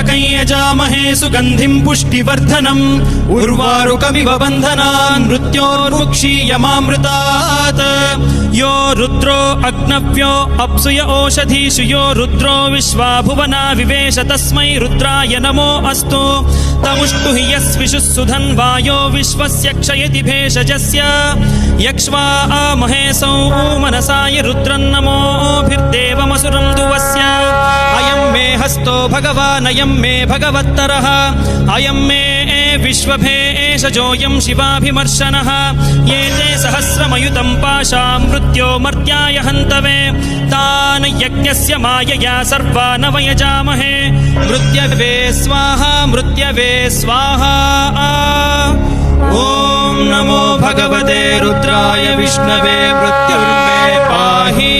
त्र्यम्बकं यजामहे सुगन्धिं पुष्टिवर्धनम् उर्वारुकमिव बन्धनान् मृत्योर्मुक्षीयमामृतात् यो रुद्रो अग्नव्यो अप्सुय ओषधीषु यो रुद्रो विश्वा भुवना विवेश तस्मै रुद्राय नमो अस्तु तमुष्टु हि यस्विषुः सुधन्वायो विश्वस्य क्षयति भेषजस्य यक्ष्वा महेशौ मनसाय रुद्रन्नमोभिर्देवमसुरं दुवस्य अयं मे हस्तो भगवान् अयं मे भगवत्तरः अयं मे विश्वभेषजोऽयं शिवाभिमर्शनः ये ते सहस्रमयुतं पाशां मृत्यो मर्त्याय हन्तवे तान् यज्ञस्य मायया सर्वान् वयजामहे मृत्यवे स्वाहा मृत्यवे स्वाहा ॐ नमो भगवते रुद्राय विष्णवे मृत्युर्मे पाहि।